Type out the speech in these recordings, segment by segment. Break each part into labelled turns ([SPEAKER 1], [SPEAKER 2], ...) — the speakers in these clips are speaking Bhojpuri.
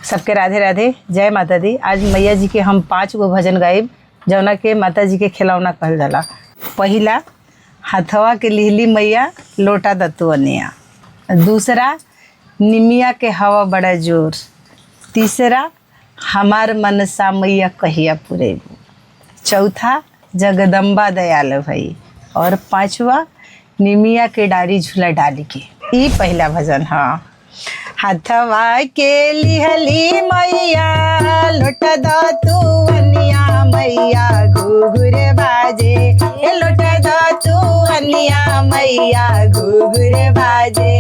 [SPEAKER 1] सबके राधे राधे, जय माता दी। आज मैया जी के हम 5 गो भजन गाइब जौना के माता जी के खिलौना कहल जाला। पहिला, हथवा के लिहली मैया लोटा दतुअनिया। दूसरा, निमिया के हवा बड़ा जोर। तीसरा, हमार मनसा मैया कहिया पुरेबू। चौथा, जगदम्बा दयाल भई। और 5वां, निमिया के डारी झूला डाली के। ई पहला भजन। हाँ, हथवा के लिहली मैया लोटा दतुअनिया मैया घुघुर बाजे। लोटा दतुअनिया मैया घुघुर बाजे।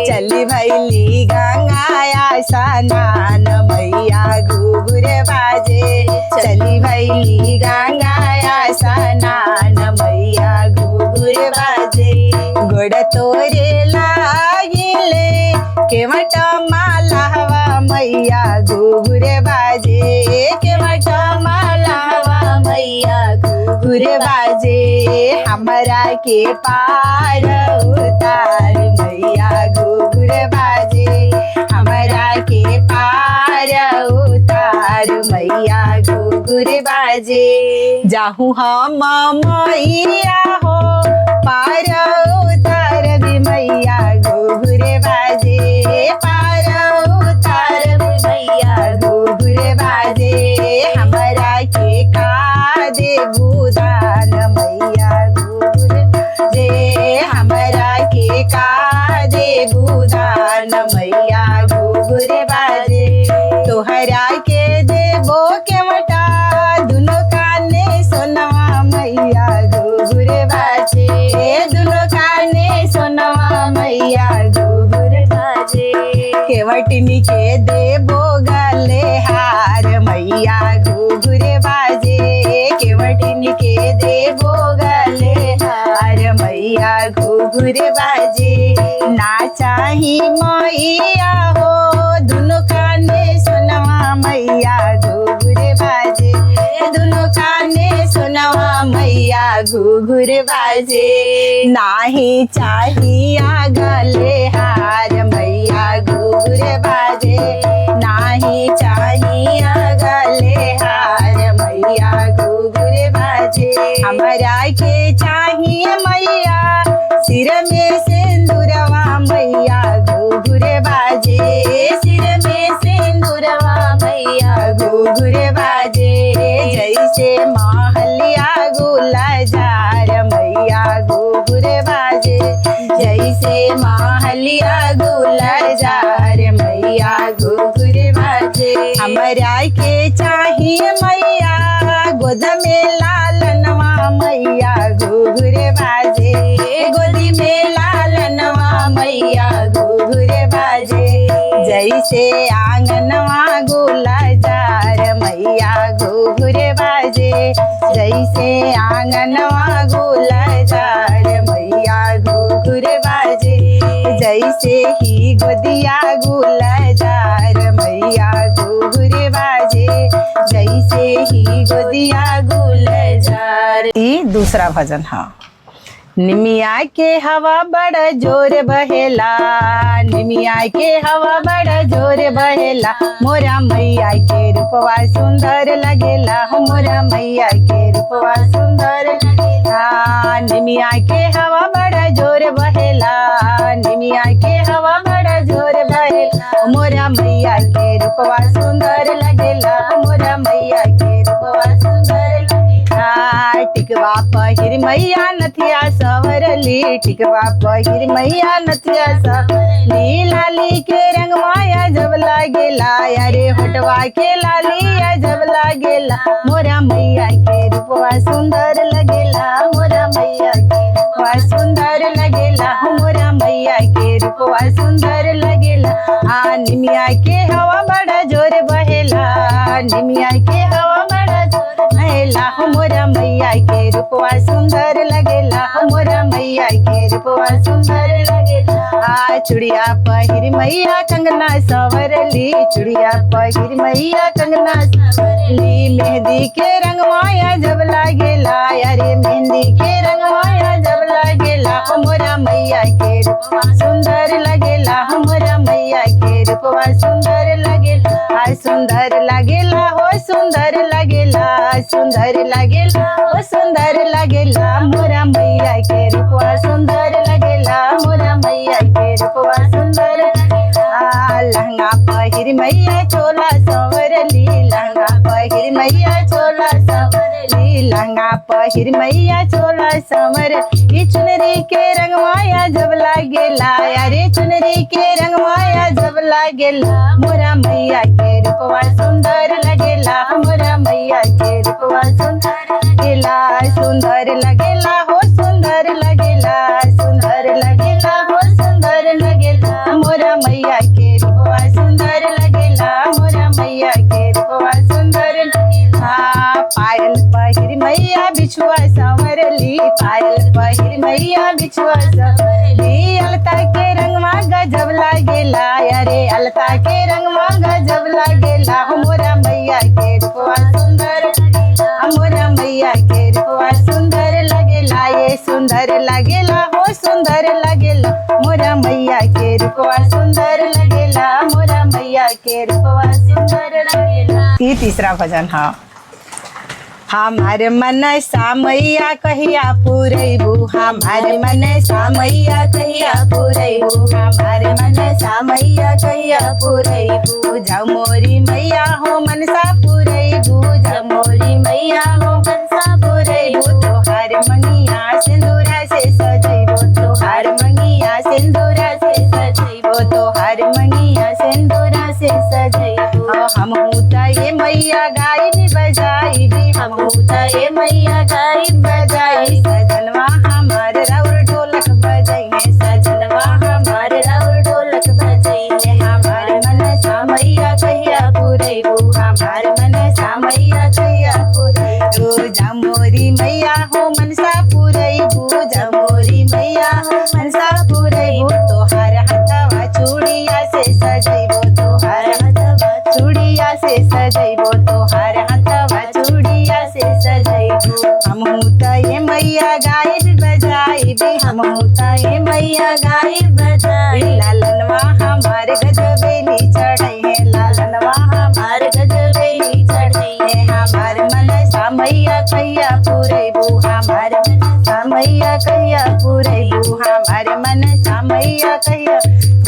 [SPEAKER 1] चली भैली गंगाया स्नान मैया घुघुर बाजे। चली भैली गंगाया स्नान मैया घुघुर बाजे। गोड़ तोरे लागिले केवट माला हवा मैया घुघुर बाजे। केवट माला हवा मैया घुघुर बाजे। हमरा के पार उतार मैया घुघुर बाजे। हमरा के पार उतार मैया घुघुर बाजे। जाहू हम मैया हो पार उतार भी मैया घुघुर बाजे। पार उतार भी मैया घुघुर बाजे। हमरा के का दे बुदान मैया घुघुर बाजे। हमरा के का दे बुदान मैया घुघुर बाजे। तोहरा के देबो केवटा दुनो काने सोनवा मैया घुघुर बाजे। दुनो काने सोनवा मैया घुघुर बाजे। केवटनी के देबो गले हार मैया घुघुर बाजे। केवटनी के देबो गले हार मैया घुघुर बाजे। ना चाही मैया हो दुनो काने सोनवा मैया घुघुर बाजे। दुनो काने सोनवा मैया घुघुर बाजे। नाही चाहिया गले हार मैया घुघुर बाजे। नाही चाहिया गले हार मैया घुघुर बाजे। हमरा के चाहिए मैया सिर में सिंदूरवा मैया घुघुर बाजे। सिर में सिंदूरवा मैया घुघुर बाजे। जैसे महलिया गुलजार मैया घुघुर बाजे। जैसे महलिया गुलजार मैया घुघुर बाजे। हमरा के चाहिए मैया गोद में लालनवा मैया घुघुर बाजे। गोदी में लालनवा मैया घुघुर बाजे। जैसे आंगनवा गुलजार मैया घुघुर बाजे। जैसे आंगनवा गुलजार मैया घुघुर बाजे। जैसे ही गोदिया गुलजार मैया घुघुर बाजे। जैसे ही गोदिया गुलजार। ई दूसरा भजन। हाँ, निमिया के हवा बड़ा जोर बहेला। निमिया के हवा बड़ा जोर बहेला। मोरा मैया के रूपवा सुंदर लगेला। मोरा मैया के रूपवा सुंदर लगेला। निमिया के हवा बड़ा जोर बहेला। निमिया के हवा बड़ा जोर बहेला। मोरा मैया के रूपवा सुंदर लगेला। मोरा मैया के रूपवा सुंदर लगेला। टिकवा पहिर मैया नथिया सवरली। टिकवा पहिर मैया नथिया सवरली। लाली के रंग माया जब लागेला। अरे होटवा के लालिया जब लागेला। मोरा मैया के रूपवा सुंदर लगेला। मोरा मैया के रूपवा सुंदर लगेला। मोरा मैया के रूपवा सुंदर लगेला। निमिया के हवा बड़ा जोर बहेला। निमिया के हवा बड़ा जोर बहेला। मोरा मैया के रूपवा सुंदर लगेला। मोरा मैया के रूपवा सुंदर लगेला। चुड़िया पहिर मैया कंगना सवरली। चुड़िया पहिर मैया कंगना सवरली। मेहंदी के रंग माया जब लागेला। अरे मेहंदी के रंग माया जब लागेला। मोरा मैया के रूपवा सुंदर लगेला। मोरा मैया के रूपवा सुंदर लगेला। सुंदर लागेला हो सुंदर लागेला, सुंदर लागेला हो सुंदर लागेला, मोरा मैया के रूपवा सुंदर लागेला, मोरा मैया के रूपवा सुंदर लागेला। लहंगा पहिर मैया चोला संवरली, लहंगा पहिर मैया चोला संवरली, लहंगा पहिर मैया चोला संवर। ई चुनरी के रंग माया जब लागेला, अरे चुनरी के रंग माया जब लागेला, मोरा मैया के रूपवा सुंदर लगेला, मोरा मैया के रूपवा सुंदर लगेला, सुंदर लगेला हो सुंदर लगेला, सुंदर लगेला हो सुंदर लगेला, मोरा मैया के रूपवा सुंदर लगेला, मोरा मैया के रूपवा सुंदर लगेला। पायल पहिर मैया बिछुआ संवरली, पायल पहिर मैया बिछुआ संवरली, अलता के रंगवा गजब लागेला, अरे अलता के रंगवा गजब लागेला, मोरा मैया के रूपवा सुंदर लगेला, मोरा मैया के रूपवा सुंदर लगेला, ये सुंदर लगेला हो सुंदर लगेला, मोरा मैया के रूपवा सुंदर लगेला, मोरा मैया के रूपवा सुंदर लगेला। ये तीसरा भजन है। हमारे मन सामैया कहिया पुरैबू, हमारे मन सामैया कहिया पुरैबू, हमारे मन सामैया कहिया पुरैबू, जाओ मोरी मैया हो मनसा पुरैबू, जाओ मोरी मैया हो मनसा पुरैबू, तोहार मंगिया सिंदूरा से सजैबो, तोहार मंगिया सिंदूरा से सजैबो, तोहार मंगिया सिंदूरा से सजैबो। हम होता ये मैया गाई भी बजाई भी, हम होता ये मैया गाई बजाई, सजनवा हमारे राउर ढोलक बजाइए, सजनवा हमारे राउर ढोलक बजाइए, हमारे मन सामैया कहिया पुरैबू, हमारे मन सामैया कहिया पुरैबू, जा मोरी मैया हो मनसा पुरैबू, जा मोरी मैया हो मनसा पुरैबू, तोहार हथवा चूड़िया से सजैबो, तोहार हथवा चूड़िया से सजैबो, तोहार हथवा चूड़िया से सजैबो। हम होता ये मैया गाई बजाई भी, हम होता ये मैया गाई बजाई, लालनवा हमारे गजबेली चढ़ई है, लालनवा हमारे गजबेली चढ़ई है, हमारे मन सामैया कहिया पुरैबू, हमारे मन सामैया कहिया पुरैबू, हमारे मन सामैया कहिया,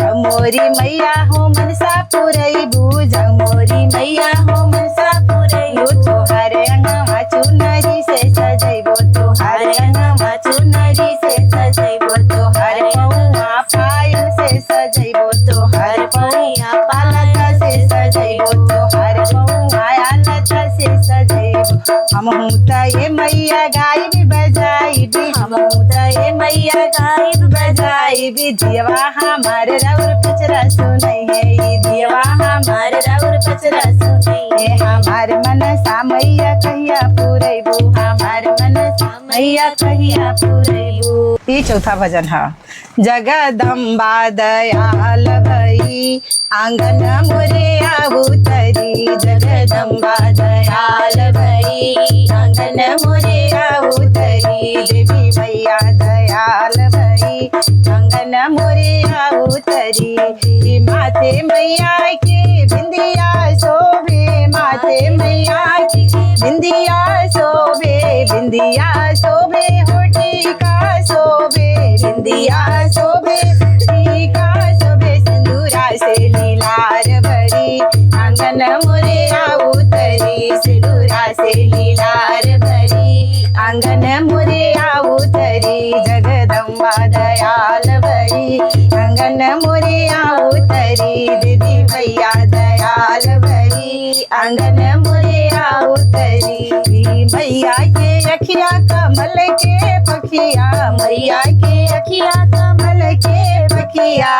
[SPEAKER 1] जब मोरी मैया हो मनसा पुरैबू, जब मोरी मैया हो मनसा पुरैबू, तोहारे अंगवा चुनरी से सजैबो, तोहारे अंगवा चुनरी से सजैबो, तोहारे पौआ पायल से सजैबो, तोहारे पौआ पालता से सजैबो, तोहारे पौआ आलता से सजैबो। हम होता ये मैया गाई भी बजाई भी, हम होता ये मैया गाई भी बजाई भी, दियवा हमारे राउर पचरा सुनई है, ये दियवा हमारे राउर पचरा सुनई है, हमारे मन सामैया कहिया पुरैबू, हमारे मन सामैया कहिया पुरैबू। ये चौथा भजन है। जगदम्बा दयाल भई आंगन मोरे अवतरी, जगदम्बा दयाल भई आंगन मोरे अवतरी, देवी मैया दयाल भई आंगन मोरे अवतरी, माथे मैया के बिंदिया शोभे, माथे मैया की बिंदिया शोभे, बिंदिया शोभे हो टीका शोभे, बिंदिया शोभे टीका शोभे, सिंदूरा से लीलार भरी आंगन मोरे अवतरी, सिंदूरा से लीलार भरी आंगन मोरे अवतरी, जगदम्बा दयाल भई आंगन मोरे अवतरी, दीदी भैया दयाल भई आंगन मोरे अवतरी, मैया के अखिया कमल के पखिया, मैया के अखिया कमल के पखिया,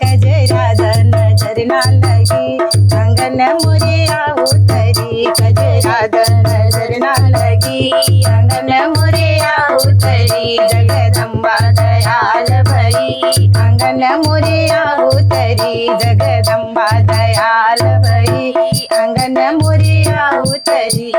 [SPEAKER 1] कजरा नजर ना लगी आंगन मोरे अवतरी, कजरा नजर ना लगी आंगन मोरे अवतरी, जगदम्बा दयाल भई आंगन मोरे अवतरी, जगदम्बा दयाल भई आंगन मोरे अवतरी,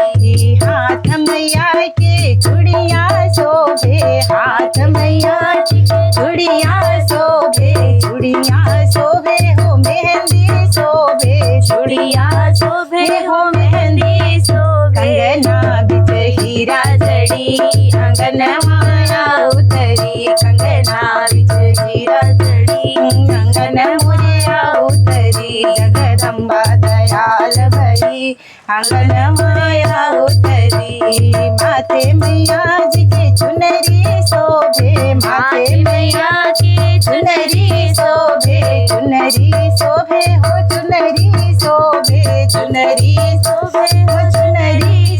[SPEAKER 1] हाथ मैया के चूड़िया शोभे, हाथ मैया की चूड़िया शोभे, चूड़िया शोभे हो मेहंदी शोभे, चूड़िया
[SPEAKER 2] शोभे हो मेहंदी शोभे
[SPEAKER 1] कंगना बिच हीरा
[SPEAKER 2] जड़ी
[SPEAKER 1] अंगन माया उतरी
[SPEAKER 2] कंगना बिच हीरा जड़ी
[SPEAKER 1] अंगन मुरिया उतरी जगदम्बा दयाल भई अंगन माया उतरी माथे मैया जी के चुनरी शोभे माथे मैया
[SPEAKER 2] के
[SPEAKER 1] चुनरी शोभे चुनरी शोभे हो चुनरी शोभे चुनरी शोभे हो चुनरी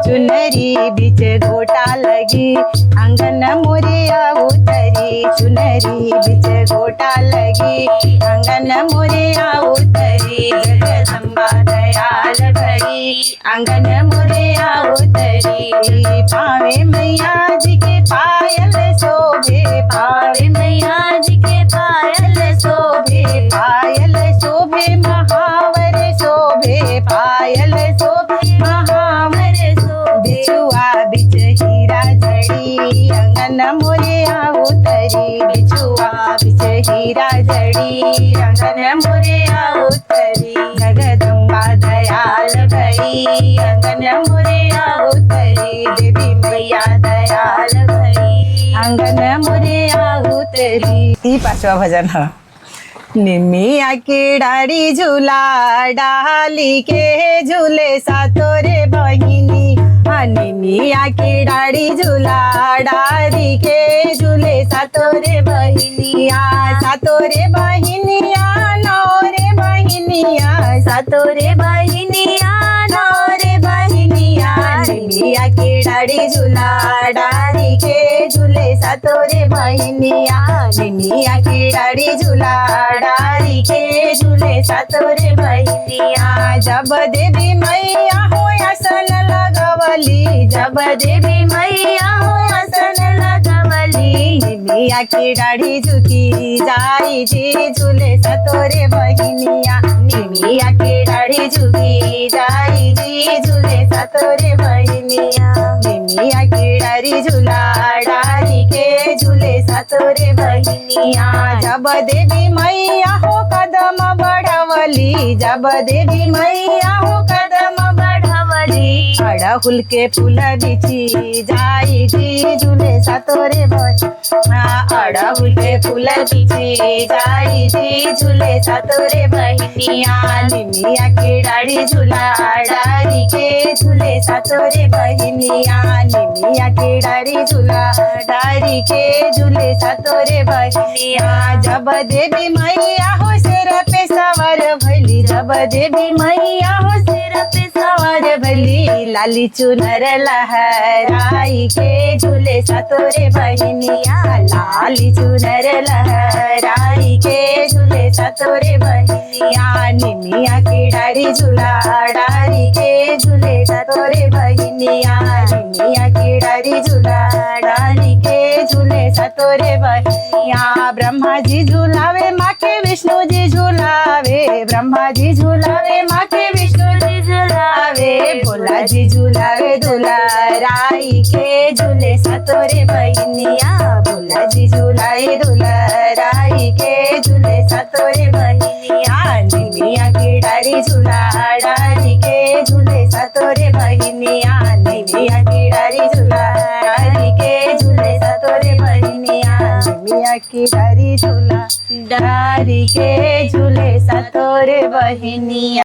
[SPEAKER 1] चुनरी बीच गोटा लगी अंगन मोरिया उतरी चुनरी बीच गोटा लगी अंगन मोरिया उतरी जगदम्बा दयाल भई अंगन मोरिया उतरी पावे मैया जी के पायल शोभे
[SPEAKER 2] पावे मैया जी के पायल शोभे
[SPEAKER 1] पायल शोभे महावर शोभे पायल शोभे महावर
[SPEAKER 2] शोभे
[SPEAKER 1] बिछुआ बिच हीरा जड़ी अंगन मोरिया उतरी बिछुआ बिच हीरा जड़ी अंगन मोरिया उतरी जगदम्बा दयाल भई अंगन मोरिया उतरी देवी मैया दयाल भई अंगन मोरिया उतरी। ई पाचवा भजन है। निमिया की डाड़ी झूला डाली के झूले सातोरे बहिनी निमिया की डाड़ी झूला डाली के झूले सातोरे बहिनिया सातोरे बहिनिया नौरे बहिनिया
[SPEAKER 2] सातोरे बहिनिया
[SPEAKER 1] नौरे बहिनिया निमिया की डाड़ी झूला डाली के झूले सातोरे बहिनिया निमिया की डाड़ी झूला डाली के झूले सातोरे बहिनिया जब देवी मैया हो आसन लगवली जब देवी मैया हो आसन लगवली निमिया की डाढ़ी झुकी जाई जी झूले सातोरे बहिनिया निमिया की डाढ़ी झुकी जाई जी झूले सातोरे बहिनिया निमिया की डाढ़ी झूला डाली के झूले सातोरे बहिनिया जब देवी मैया हो कदम बढ़वली जब देवी मैया हो कदम बढ़वली अड़हुल के फूल बिछी जाई जी झूले सातोरे बहिनिया अड़हुल के फूल बिछी जाई जी झूले सातोरे बहिनिया निमिया की डाढ़ी झूला डाली के झूले सातोरे बहिनिया निमिया की डाढ़ी झूला डाली के झूले सातोरे बहिनिया जब देवी मैया हो सिर पे सवार भैली जब देवी मैया हो सिर पे सवार भैली लाली चुनर लहराई के झूले सातोरे बहिनिया लाली चुनर लहराई के झूले सातोरे बहिनिया निमिया की डाढ़ी झूला डाली के झूले सातोरे बहिनिया निमिया की डाढ़ी झूला डाली के झूले सातोरे बहिनिया ब्रह्मा जी झूलावे माँ के विष्णु जी झूलावे ब्रह्मा जी झूलावे माँ के विष्णु जी झूलावे भोला जी झूलावे दुलाराई के झूले सातोरे बहिनिया भोला जी झूलाए दुलाराई के झूले सातोरे बहिनिया निमिया की डाढ़ी झूला डाली के झूले सातोरे बहिनिया निमिया की डाढ़ी झूला डाली के झूले सातोरे बहिनिया निमिया की डाढ़ी झूला डाली के झूले सातोरे बहिनिया।